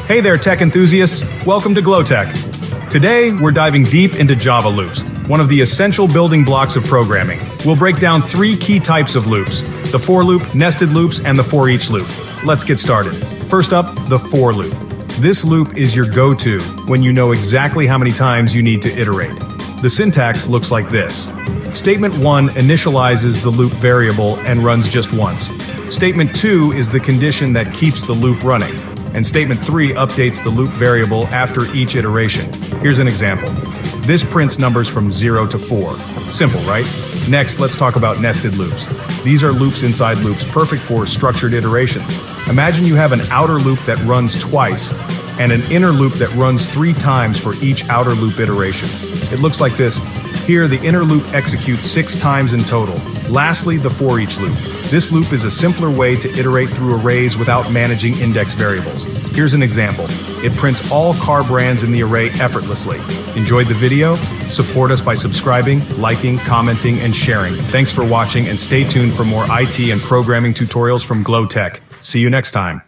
Hey there, tech enthusiasts. Welcome to GLO TECH. Today, we're diving deep into Java loops, one of the essential building blocks of programming. We'll break down three key types of loops: the for loop, nested loops, and the for each loop. Let's get started. First up, the for loop. This loop is your go-to when you know exactly how many times you need to iterate. The syntax looks like this. Statement 1 initializes the loop variable and runs just once. Statement 2 is the condition that keeps the loop running. And statement 3 updates the loop variable after each iteration. Here's an example. This prints numbers from 0 to 4. Simple, right? Next, let's talk about nested loops. These are loops inside loops, perfect for structured iterations. Imagine you have an outer loop that runs twice and an inner loop that runs 3 times for each outer loop iteration. It looks like this. Here, the inner loop executes 6 times in total. Lastly, the for each loop. This loop is a simpler way to iterate through arrays without managing index variables. Here's an example. It prints all car brands in the array effortlessly. Enjoyed the video? Support us by subscribing, liking, commenting, and sharing. Thanks for watching, and stay tuned for more IT and programming tutorials from GLO TECH. See you next time.